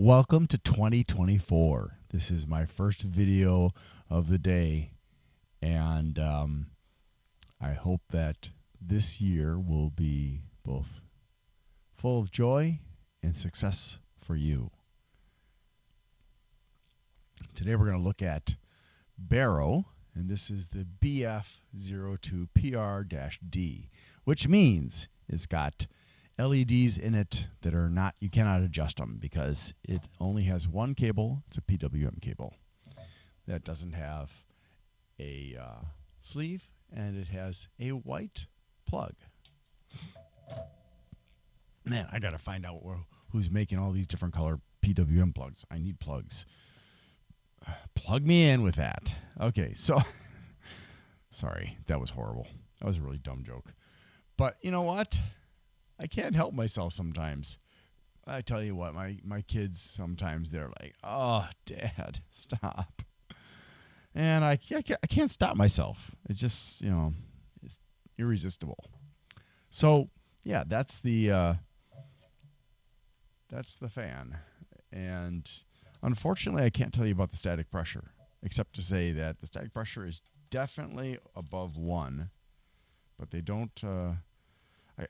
Welcome to 2024. This is my first video of the day, and I hope that this year will be both full of joy and success for you. Today we're going to look at Barrow, and this is the BF02PR-D, which means it's got LEDs in it that are not, you cannot adjust them because it only has one cable. It's a PWM cable that doesn't have a sleeve, and it has a white plug. Man, I gotta find out who's making all these different color PWM plugs. I need plugs. Plug me in with that. Okay, so sorry, that was horrible. That was a really dumb joke. But you know what? I can't help myself sometimes. I tell you what, my kids sometimes they're like, "Oh, Dad, stop," and I can't stop myself. It's just it's irresistible. So yeah, that's the fan, and unfortunately, I can't tell you about the static pressure, except to say that the static pressure is definitely above 1, but they don't.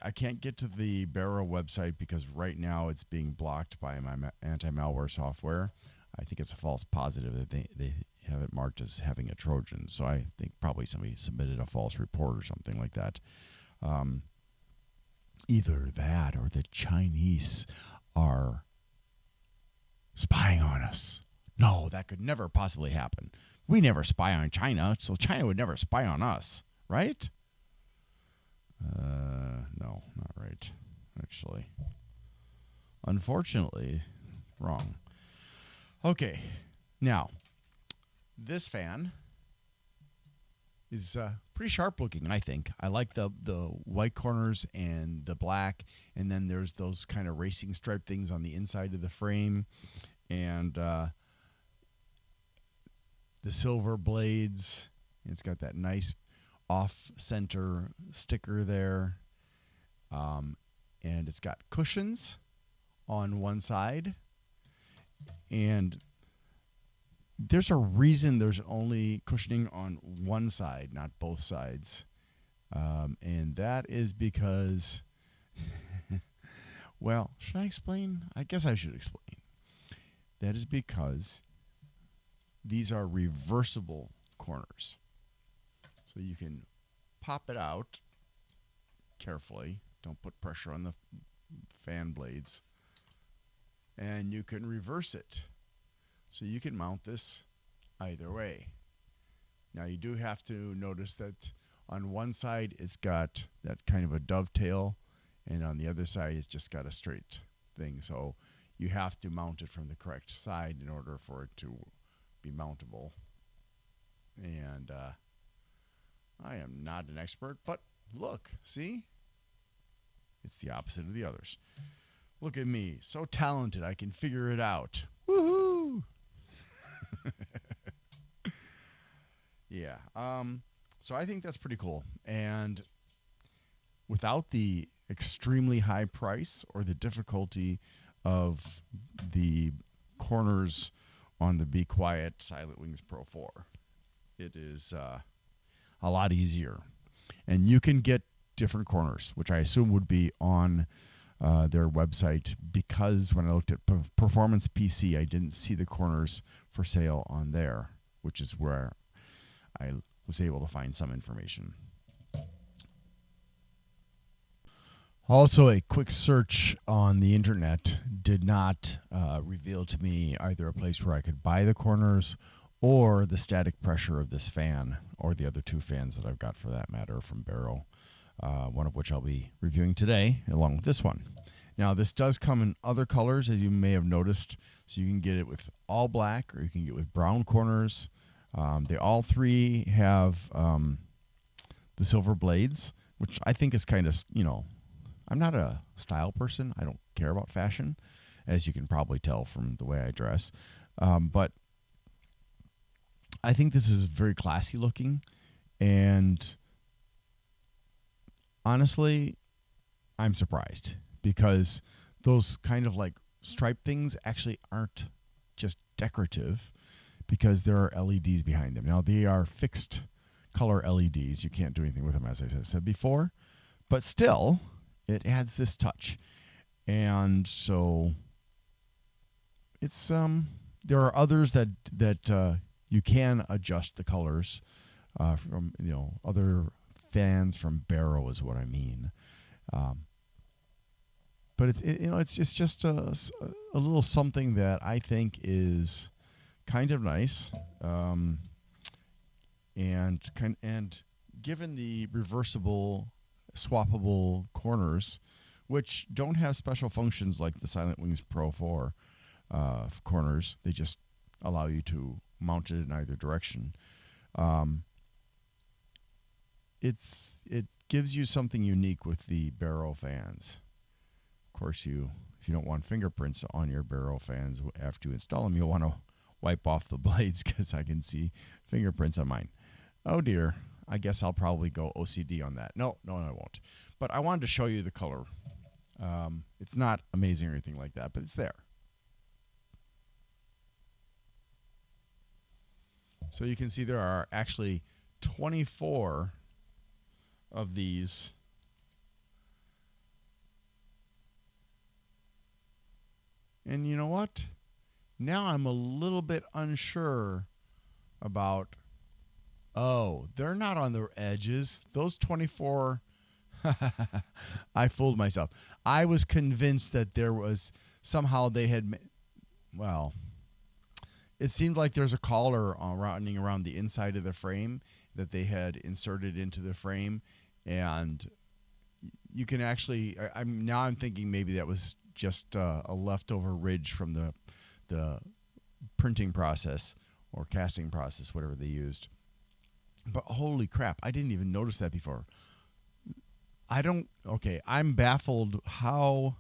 I can't get to the Barrow website because right now it's being blocked by my anti-malware software. I think it's a false positive that they have it marked as having a Trojan. So I think probably somebody submitted a false report or something like that. Either that or the Chinese are spying on us. No, that could never possibly happen. We never spy on China, so China would never spy on us, right? No, not right, actually. Unfortunately, wrong. Okay, now, this fan is pretty sharp looking, I think. I like the white corners and the black, and then there's those kind of racing stripe things on the inside of the frame, and the silver blades. It's got that nice off-center sticker there, and it's got cushions on one side, and there's a reason there's only cushioning on one side, not both sides, and that is because well, should I explain? I guess I should explain. That is because these are reversible corners. So you can pop it out carefully. Don't put pressure on the fan blades. And you can reverse it. So you can mount this either way. Now you do have to notice that on one side it's got that kind of a dovetail, and on the other side it's just got a straight thing. So you have to mount it from the correct side in order for it to be mountable. And I am not an expert, but look, see? It's the opposite of the others. Look at me, so talented, I can figure it out. Woohoo! Yeah. So I think that's pretty cool. And without the extremely high price or the difficulty of the corners on the Be Quiet Silent Wings Pro 4, it is a lot easier. And you can get different corners, which I assume would be on their website, because when I looked at Performance PC, I didn't see the corners for sale on there, which is where I was able to find some information. Also, a quick search on the internet did not reveal to me either a place where I could buy the corners or the static pressure of this fan, or the other two fans that I've got for that matter from Barrow, one of which I'll be reviewing today along with this one. Now, this does come in other colors, as you may have noticed, so you can get it with all black or you can get it with brown corners. They all three have the silver blades, which I think is kind of, I'm not a style person. I don't care about fashion, as you can probably tell from the way I dress. But I think this is very classy looking, and honestly, I'm surprised because those kind of like striped things actually aren't just decorative because there are LEDs behind them. Now, they are fixed color LEDs. You can't do anything with them, as I said before. But still, it adds this touch. And so it's there are others that you can adjust the colors from other fans from Barrow is what I mean. But it's just a little something that I think is kind of nice, and given the reversible, swappable corners, which don't have special functions like the Silent Wings Pro 4 corners, they just allow you to mount it in either direction. It gives you something unique with the Barrow fans. Of course, if you don't want fingerprints on your Barrow fans after you install them, you'll want to wipe off the blades because I can see fingerprints on mine. Oh dear, I guess I'll probably go OCD on that. No, I won't. But I wanted to show you the color. It's not amazing or anything like that, but it's there. So you can see there are actually 24 of these. And you know what? Now I'm a little bit unsure about, they're not on the edges. Those 24, I fooled myself. I was convinced that there was somehow they had, it seemed like there's a collar running around the inside of the frame that they had inserted into the frame. And you can actually, I'm thinking maybe that was just a leftover ridge from the printing process or casting process, whatever they used. But holy crap, I didn't even notice that before. I'm baffled how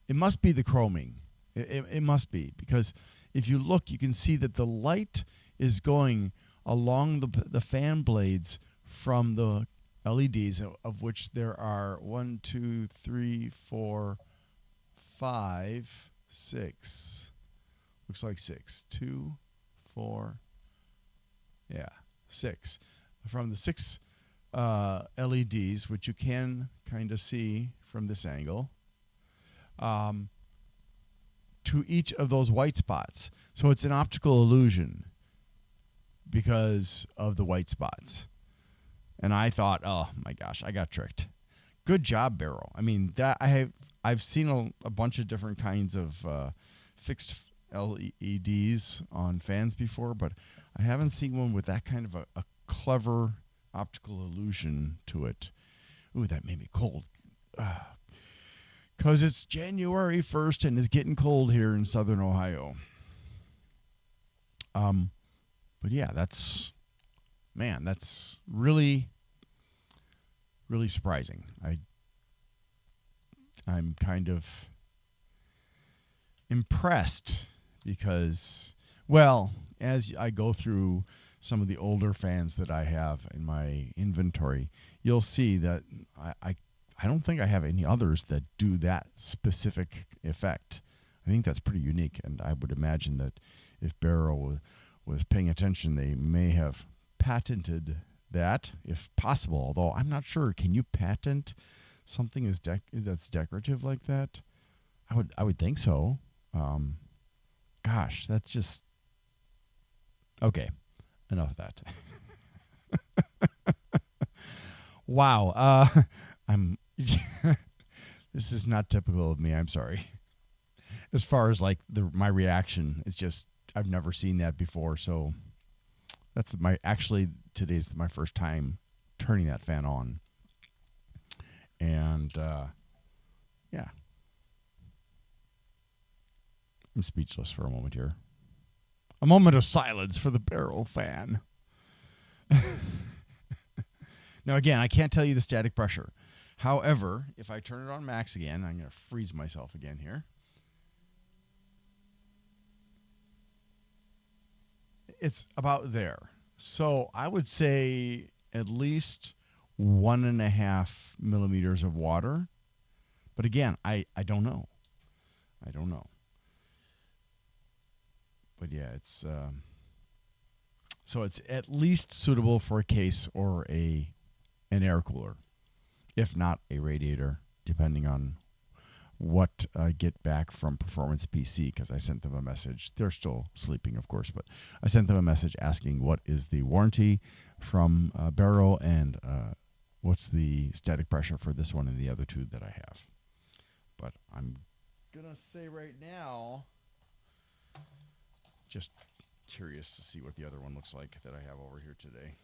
it must be the chroming. It must be, because if you look, you can see that the light is going along the fan blades from the LEDs, of which there are 1, 2, 3, 4, 5, 6. Looks like 6. 2, 4. Yeah, 6. From the 6 LEDs, which you can kind of see from this angle, to each of those white spots. So it's an optical illusion because of the white spots. And I thought, oh my gosh, I got tricked. Good job, Barrow. I mean, that I've seen a bunch of different kinds of fixed LEDs on fans before, but I haven't seen one with that kind of a clever optical illusion to it. Ooh, that made me cold. Because it's January 1st and it's getting cold here in southern Ohio. But yeah, that's really, really surprising. I'm kind of impressed because, as I go through some of the older fans that I have in my inventory, you'll see that I don't think I have any others that do that specific effect. I think that's pretty unique, and I would imagine that if Barrow was paying attention, they may have patented that, if possible. Although I'm not sure. Can you patent something that's decorative like that? I would think so. Gosh, that's just okay. Enough of that. Wow. I'm. This is not typical of me. I'm sorry. As far as like my reaction, it's just I've never seen that before. So that's today's my first time turning that fan on, and yeah, I'm speechless for a moment here. A moment of silence for the Barrow fan. Now, again, I can't tell you the static pressure. However, if I turn it on max again, I'm going to freeze myself again here. It's about there. So I would say at least 1.5 millimeters of water. But again, I don't know. I don't know. But yeah, so it's at least suitable for a case or an air cooler, if not a radiator, depending on what I get back from Performance PC, because I sent them a message. They're still sleeping, of course, but I sent them a message asking what is the warranty from Barrow and what's the static pressure for this one and the other two that I have. But I'm going to say right now, just curious to see what the other one looks like that I have over here today.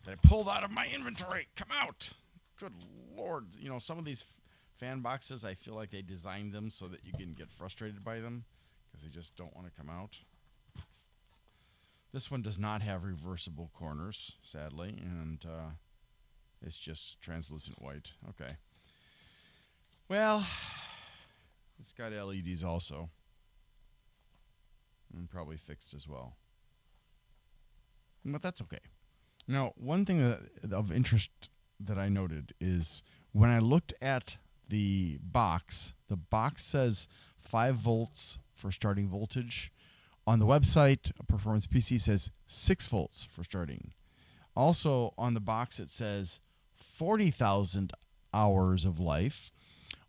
That I pulled out of my inventory. Come out. Good Lord. You know, some of these fan boxes, I feel like they designed them so that you can get frustrated by them because they just don't want to come out. This one does not have reversible corners, sadly, and it's just translucent white. Okay. Well, it's got LEDs also. And probably fixed as well. But that's okay. Now, one thing of interest that I noted is when I looked at the box says 5 volts for starting voltage. On the website, Performance PC says 6 volts for starting. Also, on the box, it says 40,000 hours of life.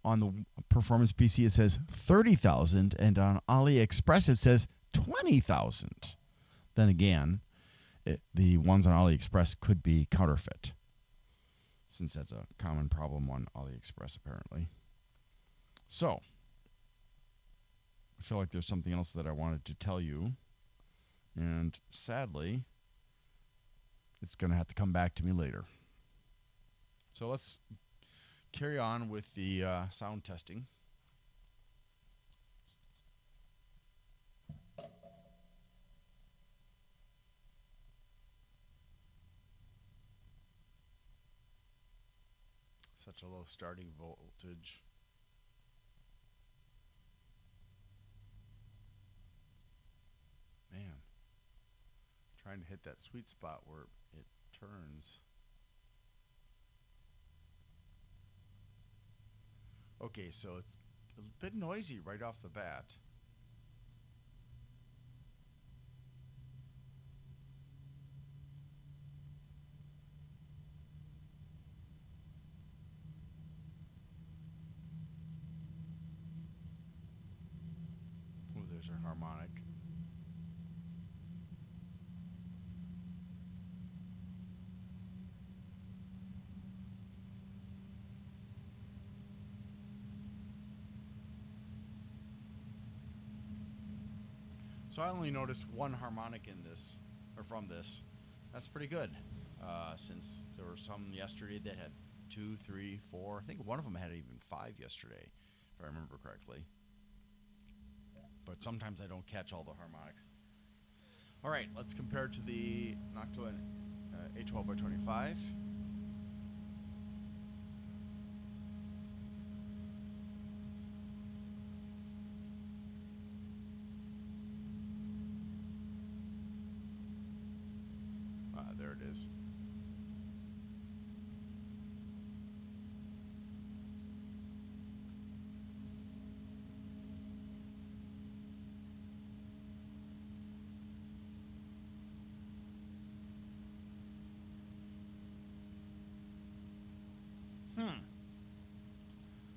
On the Performance PC, it says 30,000. And on AliExpress, it says 20,000. Then again, the ones on AliExpress could be counterfeit, since that's a common problem on AliExpress, apparently. So, I feel like there's something else that I wanted to tell you, and sadly, it's going to have to come back to me later. So let's carry on with the sound testing. Such a low starting voltage. Man, trying to hit that sweet spot where it turns. Okay, so it's a bit noisy right off the bat. Oh, there's our harmonic. So I only noticed one harmonic in this, or from this. That's pretty good, since there were some yesterday that had 2, 3, 4. I think one of them had even 5 yesterday, if I remember correctly. But sometimes I don't catch all the harmonics. All right, let's compare to the Noctua A12 by 25. There it is.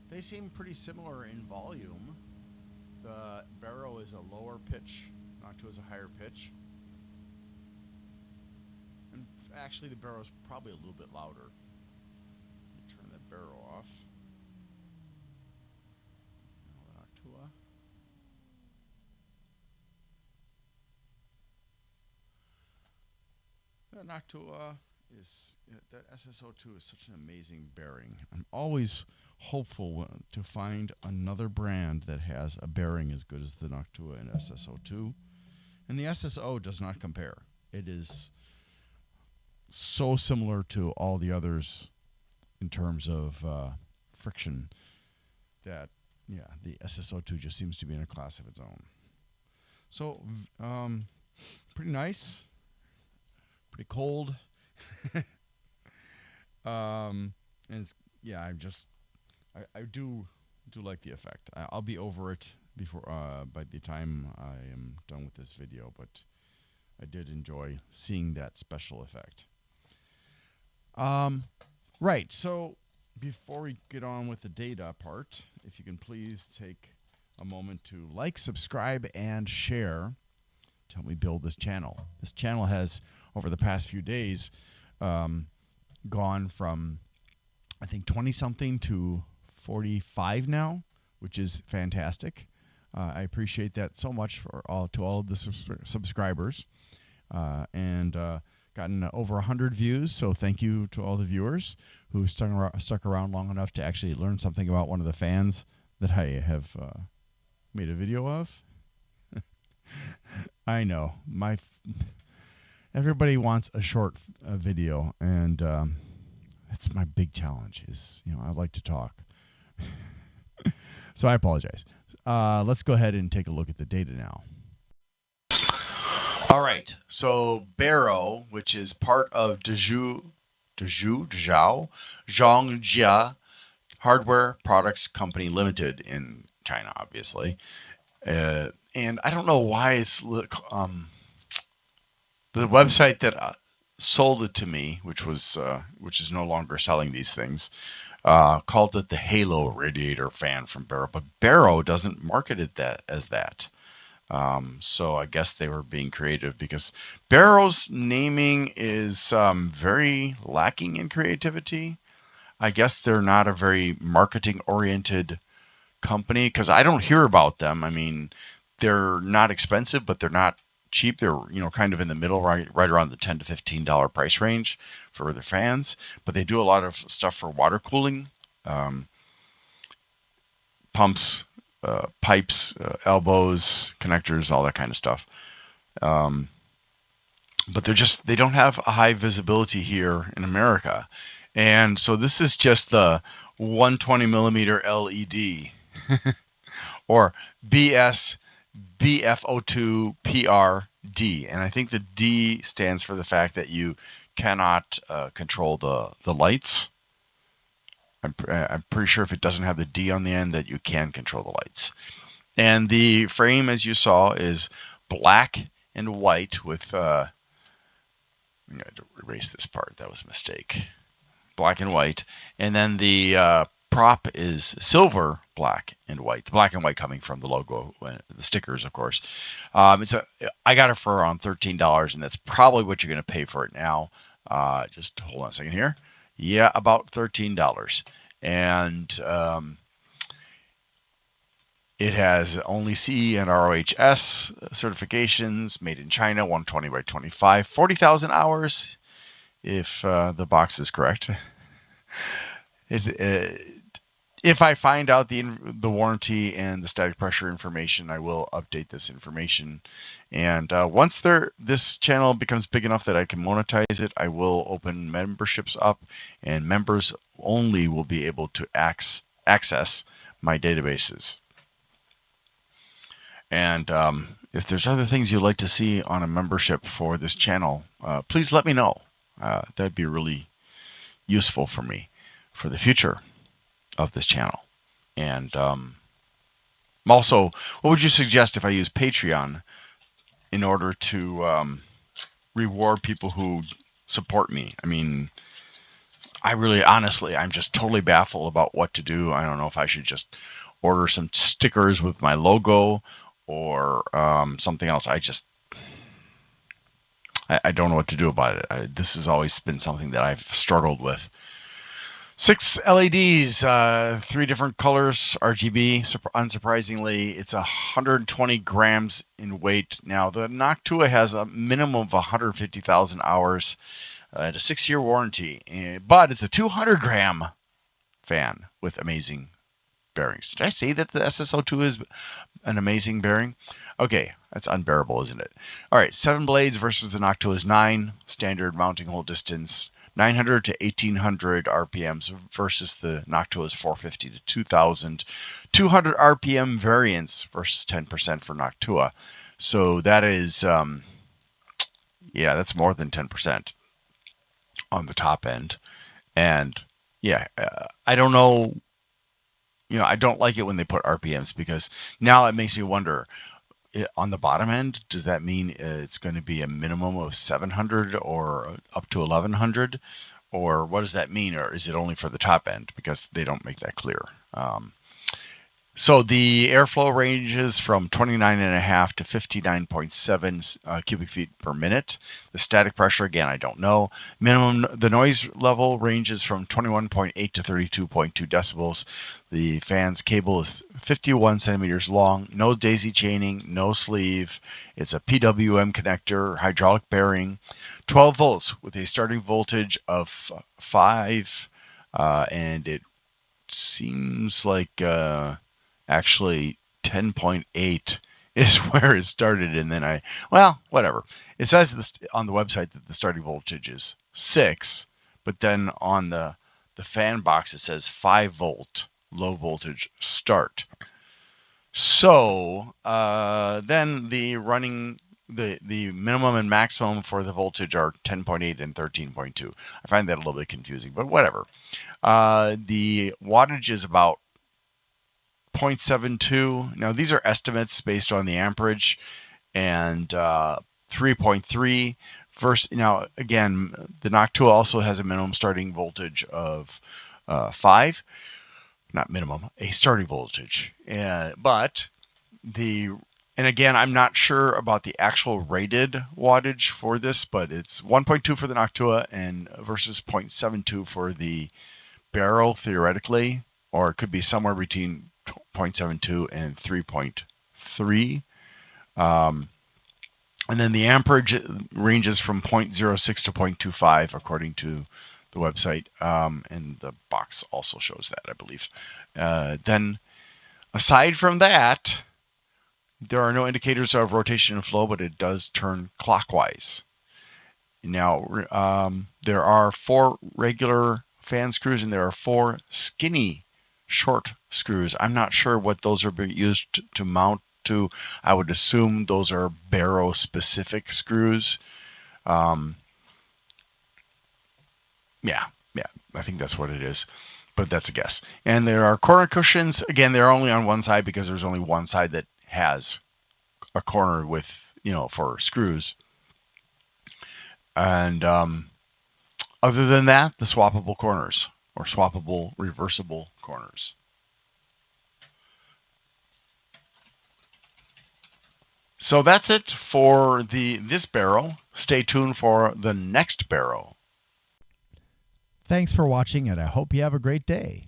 They seem pretty similar in volume. The Barrow is a lower pitch, Noctua is a higher pitch. And actually, the Barrow is probably a little bit louder. Let me turn that Barrow off. Now the Noctua is that SSO2 is such an amazing bearing. I'm always hopeful to find another brand that has a bearing as good as the Noctua and SSO2. And the SSO does not compare. It is so similar to all the others in terms of friction that, yeah, the SSO2 just seems to be in a class of its own. So, pretty nice, pretty cold. And it's, yeah, I do do like the effect. I'll be over it before by the time I am done with this video, but I did enjoy seeing that special effect. Right. So before we get on with the data part, if you can please take a moment to like, subscribe, and share to help me build this channel. This channel has, over the past few days, gone from, I think, 20-something to 45 now, which is fantastic. I appreciate that so much to all of the subscribers, and gotten over 100 views. So thank you to all the viewers who stuck around long enough to actually learn something about one of the fans that I have made a video of. I know everybody wants a short video, and that's my big challenge. Is I like to talk, so I apologize. Let's go ahead and take a look at the data now. All right, so Barrow, which is part of Zhao Zhongjia Hardware Products Company Limited in China, obviously. And I don't know why it's the website that sold it to me, which is no longer selling these things, called it the Halo radiator fan from Barrow, but Barrow doesn't market it as that. So I guess they were being creative, because Barrow's naming is very lacking in creativity. I guess they're not a very marketing-oriented company, because I don't hear about them. I mean, they're not expensive, but they're not cheap. They're kind of in the middle, right around the $10 to $15 price range for their fans. But they do a lot of stuff for water cooling, pumps, pipes, elbows, connectors, all that kind of stuff. But they don't have a high visibility here in America. And so this is just the 120 millimeter LED or BFO2PRD. And I think the D stands for the fact that you cannot control the lights. I'm pretty sure if it doesn't have the D on the end that you can control the lights. And the frame, as you saw, is black and white with, I'm going to erase this part, that was a mistake. Black and white. And then the prop is silver, black and white. The black and white coming from the logo, the stickers, of course. I got it for around $13, and that's probably what you're going to pay for it now. Just hold on a second here. Yeah, about $13. And it has only CE and ROHS certifications, made in China, 120 by 25, 40,000 hours, if the box is correct. If I find out the warranty and the static pressure information, I will update this information. And once this channel becomes big enough that I can monetize it, I will open memberships up, and members only will be able to access my databases. And if there's other things you'd like to see on a membership for this channel, please let me know. That'd be really useful for me for the future of this channel. And also, what would you suggest if I use Patreon in order to reward people who support me? I mean, honestly, I'm just totally baffled about what to do. I don't know if I should just order some stickers with my logo or something else. I don't know what to do about it. This has always been something that I've struggled with. 6 LEDs, 3 different colors, RGB. Unsurprisingly, it's 120 grams in weight. Now, the Noctua has a minimum of 150,000 hours and a 6-year warranty, but it's a 200-gram fan with amazing bearings. Did I say that the SSO2 is an amazing bearing? Okay, that's unbearable, isn't it? All right, 7 blades versus the Noctua's 9. Standard mounting hole distance, 900 to 1800 RPMs versus the Noctua's 450 to 2000. 200 RPM variance versus 10% for Noctua. So that is, yeah, that's more than 10% on the top end. And yeah, I don't know I don't like it when they put RPMs, because now it makes me wonder, on the bottom end, does that mean it's going to be a minimum of 700 or up to 1100? Or what does that mean? Or is it only for the top end? Because they don't make that clear. So the airflow ranges from 29.5 to 59.7 cubic feet per minute. The static pressure, again, I don't know. The noise level ranges from 21.8 to 32.2 decibels. The fan's cable is 51 centimeters long, no daisy chaining, no sleeve. It's a PWM connector, hydraulic bearing, 12 volts with a starting voltage of 5, and it seems like actually 10.8 is where it started, and then whatever. It says on the website that the starting voltage is 6, but then on the fan box it says 5 volt low voltage start. So then the minimum and maximum for the voltage are 10.8 and 13.2. I find that a little bit confusing, but whatever. The wattage is about 0.72. Now these are estimates based on the amperage, and 3.3 versus, now again, the Noctua also has a minimum starting voltage of 5, not minimum, a starting voltage, and again, I'm not sure about the actual rated wattage for this, but it's 1.2 for the Noctua and versus 0.72 for the Barrow theoretically, or it could be somewhere between 0.72 and 3.3. And then the amperage ranges from 0.06 to 0.25 according to the website, and the box also shows that, I believe. Then aside from that, there are no indicators of rotation and flow, but it does turn clockwise. Now, there are 4 regular fan screws and there are 4 skinny short screws. I'm not sure what those are being used to mount to. I would assume those are Barrow specific screws. Yeah, I think that's what it is, but that's a guess. And there are corner cushions. Again, they're only on one side because there's only one side that has a corner with, for screws. And other than that, the swappable corners, or swappable reversible corners. So that's it for this Barrow. Stay tuned for the next Barrow. Thanks for watching, and I hope you have a great day.